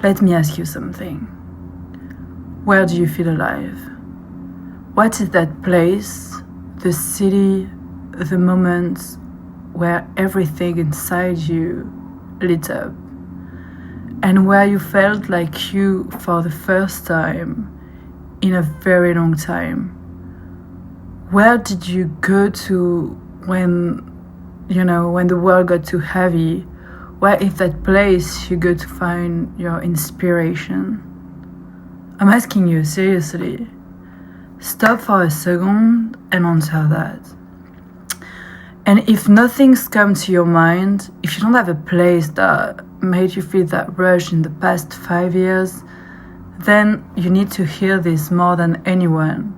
Let me ask you something. Where do you feel alive? What is that place, the city, the moment where everything inside you lit up? And where you felt like you, for the first time in a very long time? Where did you go to when the world got too heavy? Where is that place you go to find your inspiration? I'm asking you seriously. Stop for a second and answer that. And if nothing's come to your mind, if you don't have a place that made you feel that rush in the past 5 years, then you need to hear this more than anyone.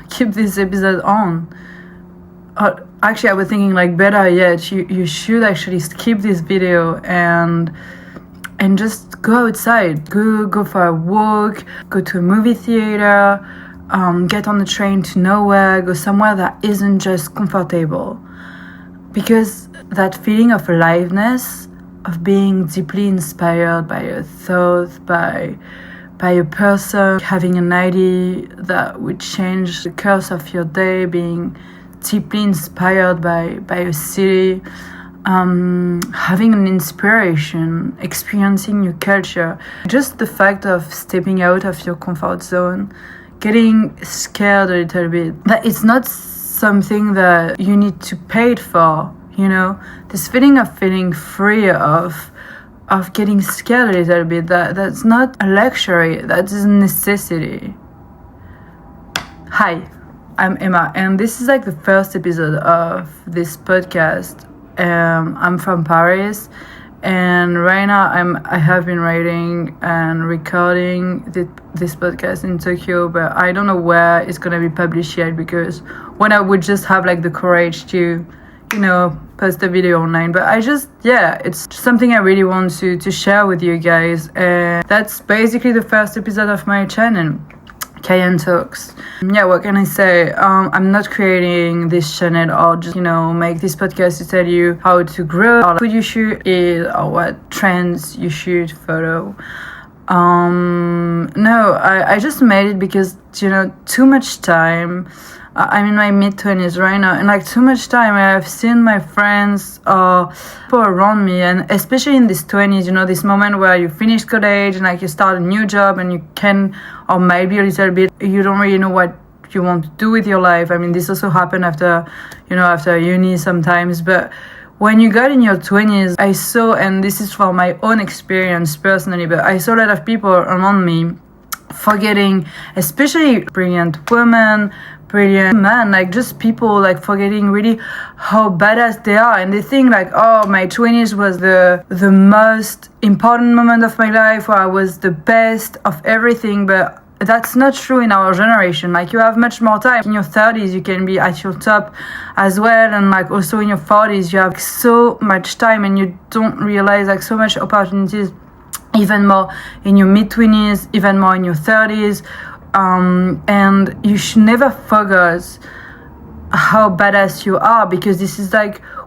Keep this episode on. Actually, I was thinking better yet, you should actually skip this video and just go outside, go for a walk, go to a movie theater, get on the train to nowhere, go somewhere that isn't just comfortable. Because that feeling of aliveness, of being deeply inspired by a thought, by a person, having an idea that would change the course of your day, being deeply inspired by a city, having an inspiration, experiencing new culture, just the fact of stepping out of your comfort zone, getting scared a little bit, that it's not something that you need to pay it for, this feeling of feeling free, of getting scared a little bit, that's not a luxury, that is a necessity. Hi, I'm Emma, and this is the first episode of this podcast. I'm from Paris, and right now I have been writing and recording this podcast in Tokyo, but I don't know where it's gonna be published yet, because when I would just have the courage to post a video online. But it's something I really want to share with you guys, and that's basically the first episode of my channel, Cayenne Talks. What can I say? I'm not creating this channel or just make this podcast to tell you how to grow, or who you should eat, or what trends you should follow. No, I just made it because too much time. I'm in my mid-20s right now, and too much time I've seen my friends or people around me, and especially in these 20s, this moment where you finish college and you start a new job, and you can, or maybe a little bit, you don't really know what you want to do with your life. I mean, this also happened after uni sometimes, but when you got in your 20s, I saw, and this is from my own experience personally, but I saw a lot of people around me forgetting, especially brilliant women, brilliant men, just people forgetting really how badass they are, and they think my 20s was the most important moment of my life, where I was the best of everything. But that's not true in our generation. You have much more time. In your 30s you can be at your top as well, and also in your 40s you have so much time, and you don't realize so much opportunities, even more in your mid-20s, even more in your 30s. And you should never forget how badass you are, because this is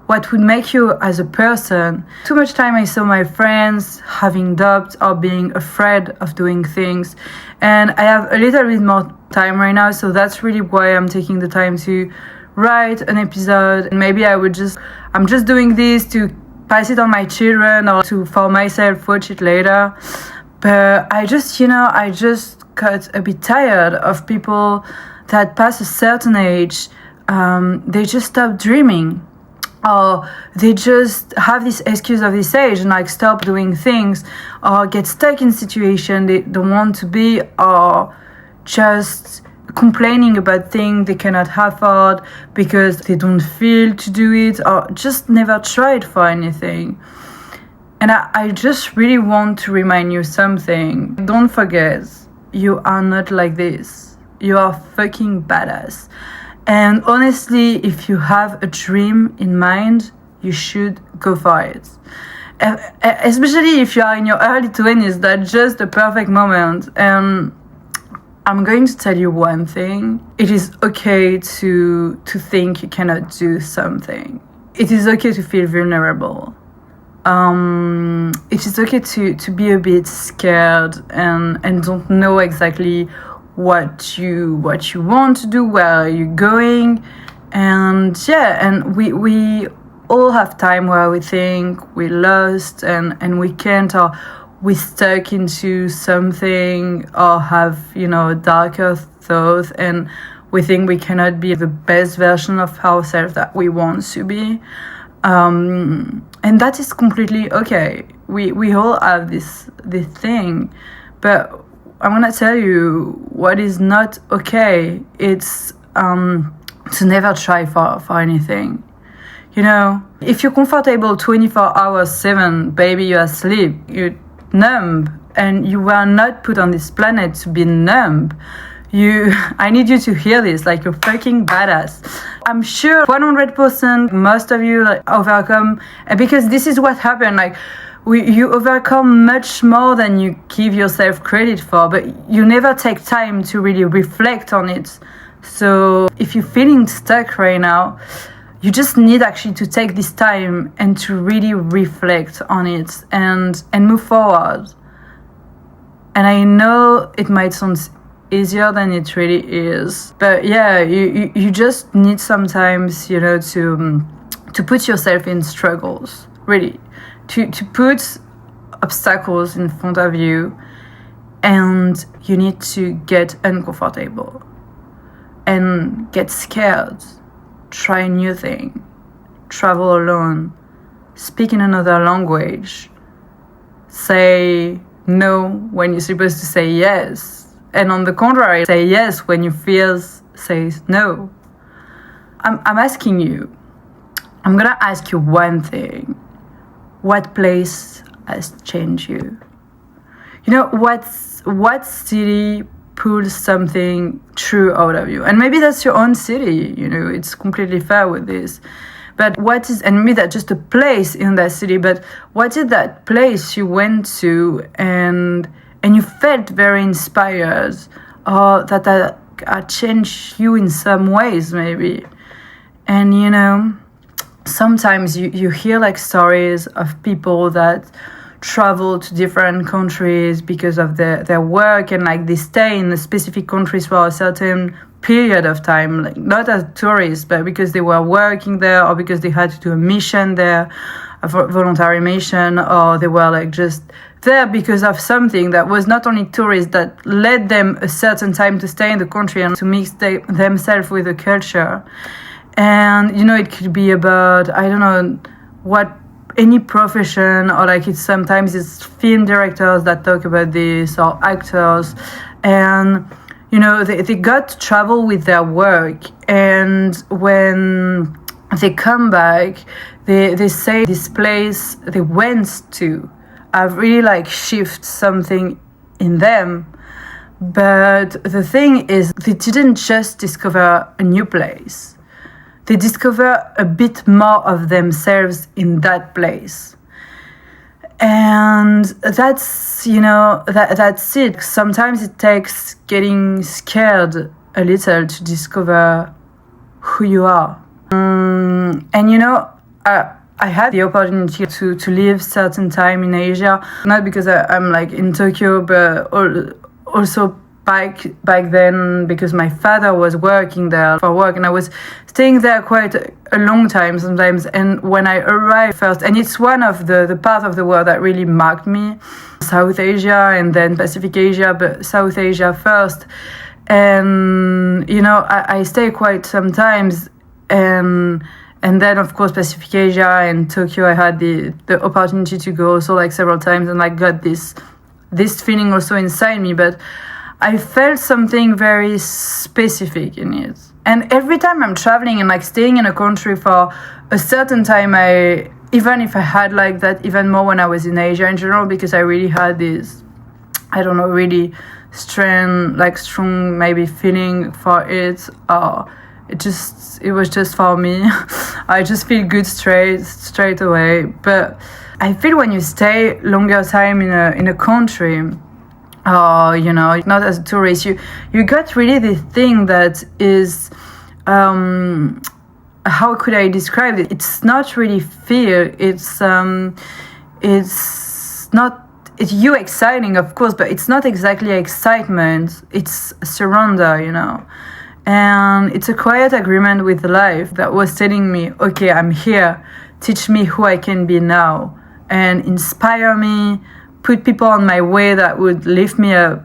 what would make you as a person. Too much time I saw my friends having doubts or being afraid of doing things, and I have a little bit more time right now, so that's really why I'm taking the time to write an episode. And maybe I'm just doing this to pass it on my children, or for myself watch it later. But I just got a bit tired of people that pass a certain age, they just stop dreaming, or they just have this excuse of this age and stop doing things, or get stuck in situation they don't want to be, or just complaining about things they cannot afford because they don't feel to do it, or just never tried for anything. And I just really want to remind you something. Don't forget, you are not like this. You are fucking badass. And honestly, if you have a dream in mind, you should go for it. Especially if you are in your early 20s, that's just the perfect moment. And I'm going to tell you one thing. It is okay to think you cannot do something. it is okay to feel vulnerable. It is okay to be a bit scared and don't know exactly what you want to do, where you're going. And we all have time where we think we're lost and we can't, or we're stuck into something, or have, darker thoughts, and we think we cannot be the best version of ourselves that we want to be. And that is completely okay. We all have this thing. But I'm gonna tell you what is not okay. It's to never try for anything. If you're comfortable 24 hours 7, baby, you're asleep, you're numb, and you were not put on this planet to be numb. I need you to hear this, like, you're fucking badass. I'm sure 100% most of you overcome, because this is what happened, you overcome much more than you give yourself credit for, but you never take time to really reflect on it. So if you're feeling stuck right now, you just need actually to take this time and to really reflect on it and move forward. And I know it might sound easier than it really is, but yeah, you just need sometimes, to put yourself in struggles, really, to put obstacles in front of you, and you need to get uncomfortable and get scared, try new thing, travel alone, speak in another language, say no when you're supposed to say yes. And on the contrary, say yes when your fears say no. I'm asking you, I'm gonna ask you one thing. What place has changed you? What city pulls something true out of you? And maybe that's your own city, it's completely fair with this. But and maybe that's just a place in that city, but what is that place you went to and you felt very inspired, or that changed you in some ways, maybe? And sometimes you hear stories of people that travel to different countries because of their work, and they stay in the specific countries for a certain period of time, not as tourists, but because they were working there, or because they had to do a mission there, a voluntary mission, or they were just there because of something that was not only tourists, that led them a certain time to stay in the country and to mix themselves with the culture. And it could be about, I don't know what, any profession, or sometimes it's film directors that talk about this, or actors, and they got to travel with their work, and when they come back, they say this place they went to have really shift something in them. But the thing is, they didn't just discover a new place. They discover a bit more of themselves in that place. And that's, that's it. Sometimes it takes getting scared a little to discover who you are. I had the opportunity to live certain time in Asia, not because I'm in Tokyo, but also back then because my father was working there for work, and I was staying there quite a long time sometimes. And when I arrived first, and it's one of the part of the world that really marked me, South Asia and then Pacific Asia, but South Asia first. And I stay quite sometimes, and then, of course, Pacific Asia and Tokyo, I had the opportunity to go also several times, and got this feeling also inside me. But I felt something very specific in it. And every time I'm traveling and staying in a country for a certain time, even if I had that even more when I was in Asia in general, because I really had this, I don't know, really strong maybe feeling for it, or it was just for me. I just feel good straight away. But I feel when you stay longer time in a country, or not as a tourist, you got really the thing that is how could I describe it? It's not really fear. It's not, it's you exciting, of course, but it's not exactly excitement. It's surrender, And it's a quiet agreement with life that was telling me, okay, I'm here. Teach me who I can be now, and inspire me, put people on my way that would lift me up.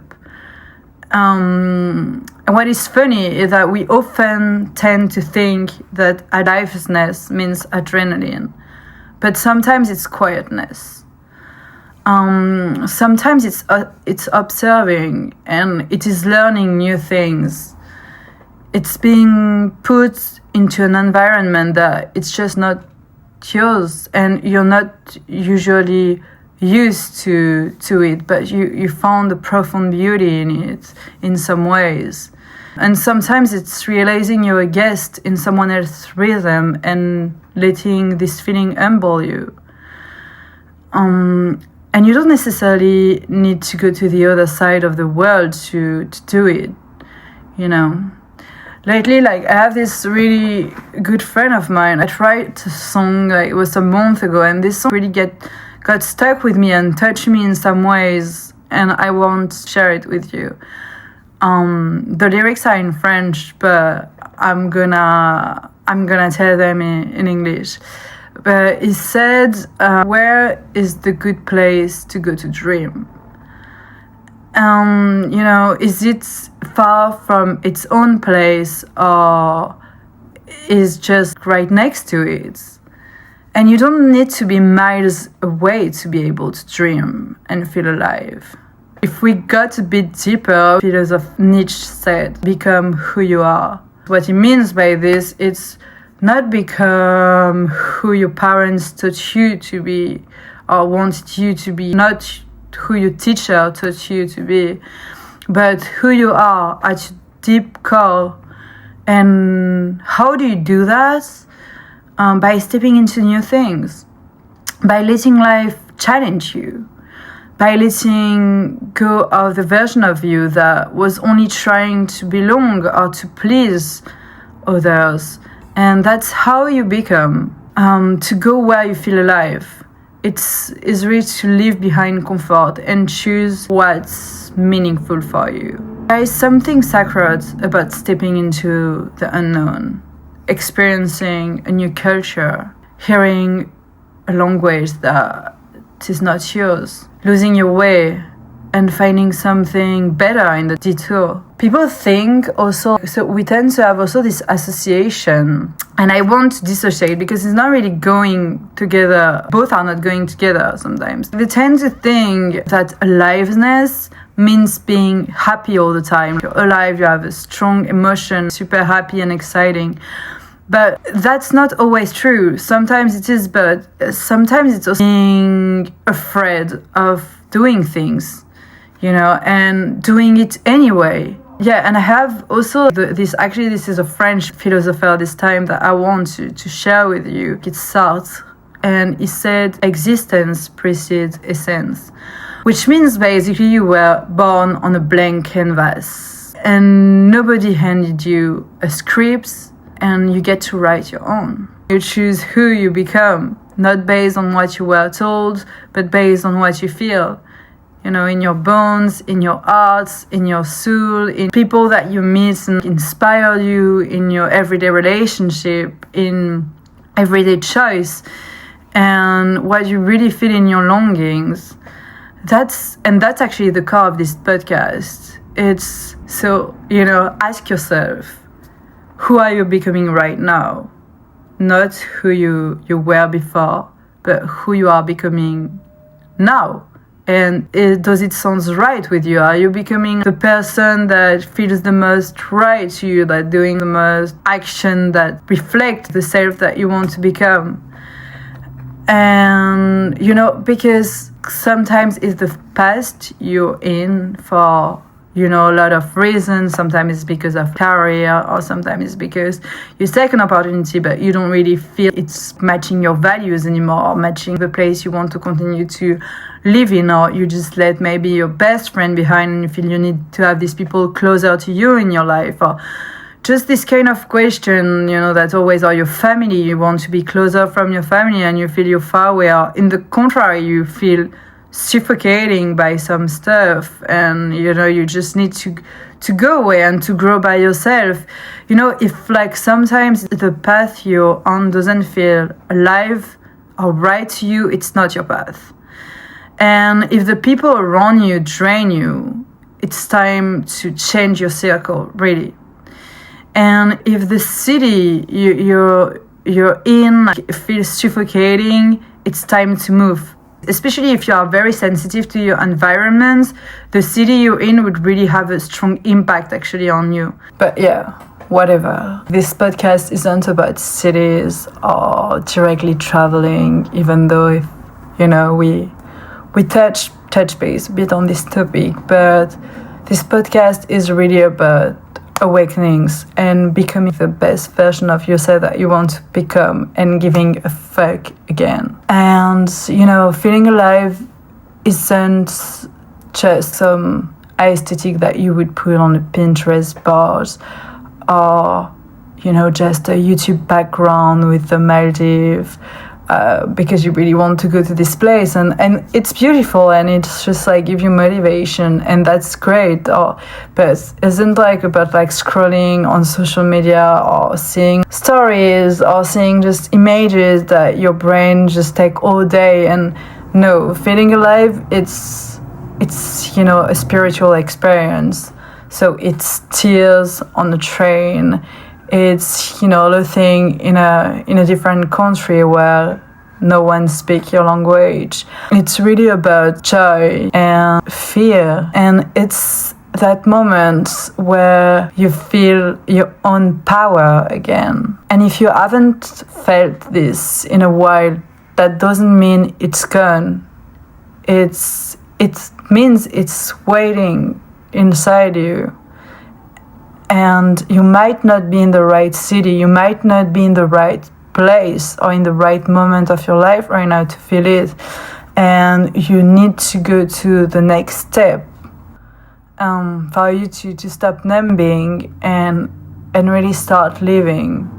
And what is funny is that we often tend to think that aliveness means adrenaline, but sometimes it's quietness. Sometimes it's observing, and it is learning new things. It's being put into an environment that it's just not yours, and you're not usually used to it, but you found a profound beauty in it in some ways. And sometimes it's realizing you're a guest in someone else's rhythm and letting this feeling humble you. And you don't necessarily need to go to the other side of the world to do it, Lately, I have this really good friend of mine. I tried a song, it was a month ago, and this song really got stuck with me and touched me in some ways, and I won't share it with you. The lyrics are in French, but I'm gonna tell them in English. But he said, where is the good place to go to dream? Is it far from its own place, or is just right next to it? And you don't need to be miles away to be able to dream and feel alive. If we got a bit deeper, philosopher Nietzsche said, become who you are. What he means by this, it's not become who your parents taught you to be or wanted you to be, not who your teacher taught you to be, but who you are at your deep core. And how do you do that? By stepping into new things, by letting life challenge you, by letting go of the version of you that was only trying to belong or to please others. And that's how you become, to go where you feel alive. It's really to leave behind comfort and choose what's meaningful for you. There is something sacred about stepping into the unknown, experiencing a new culture, hearing a language that is not yours, losing your way, and finding something better in the detour. People think also, so we tend to have also this association, and I won't dissociate because it's not really going together. Both are not going together sometimes. They tend to think that aliveness means being happy all the time. You're alive, you have a strong emotion, super happy and exciting. But that's not always true. Sometimes it is, but sometimes it's also being afraid of doing things, and doing it anyway. Yeah, and I have also this is a French philosopher this time that I want to share with you. It's Sartre, and he said existence precedes essence, which means basically you were born on a blank canvas and nobody handed you a script, and you get to write your own. You choose who you become, not based on what you were told, but based on what you feel. In your bones, in your arts, in your soul, in people that you meet and inspire you, in your everyday relationship, in everyday choice, and what you really feel in your longings. That's actually the core of this podcast. It's so, ask yourself, who are you becoming right now? Not who you were before, but who you are becoming now. And does it sound right with you? Are you becoming the person that feels the most right to you, that doing the most action that reflect the self that you want to become? And, because sometimes it's the past you're in for, a lot of reasons. Sometimes it's because of career, or sometimes it's because you take an opportunity, but you don't really feel it's matching your values anymore, or matching the place you want to continue to live in, or you just let maybe your best friend behind and you feel you need to have these people closer to you in your life, or just this kind of question, that always are your family. You want to be closer from your family and you feel you're far away. Or in the contrary, you feel suffocating by some stuff and, you just need to go away and to grow by yourself. If like sometimes the path you're on doesn't feel alive or right to you, it's not your path. And if the people around you drain you, it's time to change your circle, really. And if the city you're in feels suffocating, it's time to move. Especially if you are very sensitive to your environment, the city you're in would really have a strong impact actually on you. But yeah, whatever. This podcast isn't about cities or directly traveling, even though if, we touch base a bit on this topic, but this podcast is really about awakenings and becoming the best version of yourself that you want to become and giving a fuck again. And, feeling alive isn't just some aesthetic that you would put on a Pinterest board or, just a YouTube background with the Maldives. Because you really want to go to this place and it's beautiful and it's just like give you motivation and that's great, but isn't like about like scrolling on social media or seeing stories or seeing just images that your brain just take all day. And no, feeling alive, it's a spiritual experience. So it's tears on the train. It's, living in a different country where no one speaks your language. It's really about joy and fear. And it's that moment where you feel your own power again. And if you haven't felt this in a while, that doesn't mean it's gone. It means it's waiting inside you. And you might not be in the right city, you might not be in the right place or in the right moment of your life right now to feel it. And you need to go to the next step for you to stop numbing and really start living.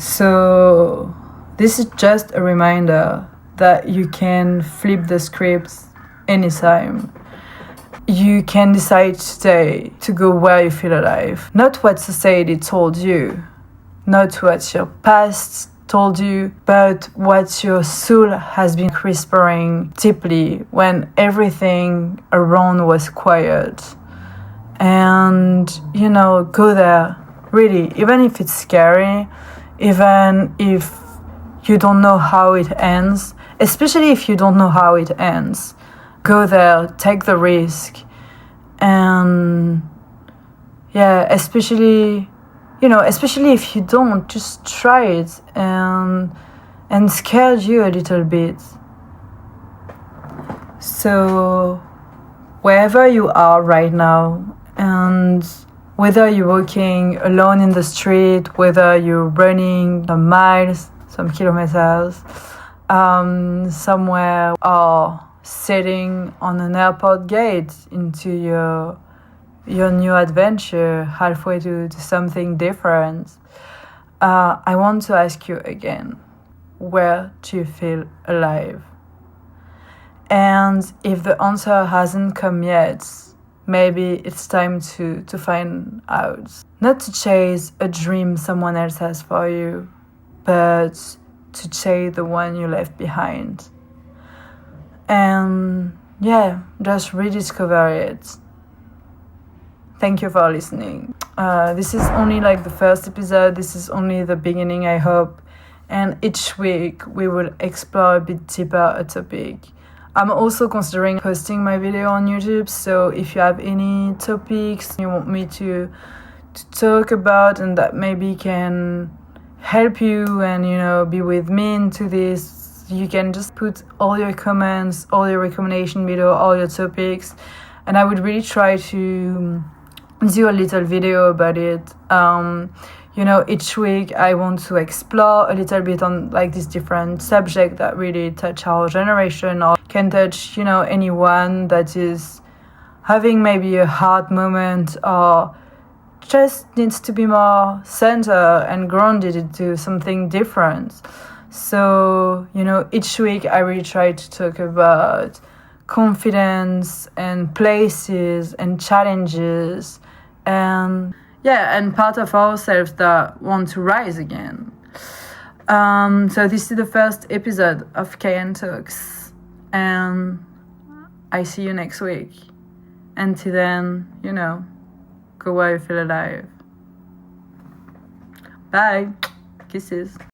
So this is just a reminder that you can flip the scripts anytime. You can decide today to go where you feel alive. Not what society told you, not what your past told you, but what your soul has been whispering deeply when everything around was quiet. And, go there, really, even if it's scary, even if you don't know how it ends, especially if you don't know how it ends. Go there, take the risk, and especially if you don't, just try it and scare you a little bit. So wherever you are right now, and whether you're walking alone in the street, whether you're running some miles, some kilometers, somewhere, or sitting on an airport gate into your new adventure, halfway to something different, I want to ask you again, where do you feel alive? And if the answer hasn't come yet, maybe it's time to find out. Not to chase a dream someone else has for you, but to chase the one you left behind. And just rediscover it. Thank you for listening. This is only like the first episode. This is only the beginning, I hope. And each week we will explore a bit deeper a topic. I'm also considering posting my video on YouTube. So if you have any topics you want me to talk about and that maybe can help you and, be with me into this, you can just put all your comments, all your recommendations below, all your topics, and I would really try to do a little video about it. Each week I want to explore a little bit on like this different subject that really touch our generation or can touch, anyone that is having maybe a hard moment or just needs to be more centered and grounded into something different. So, each week I really try to talk about confidence and places and challenges and part of ourselves that want to rise again. So this is the first episode of KN Talks, and I see you next week. Until then, go where you feel alive. Bye. Kisses.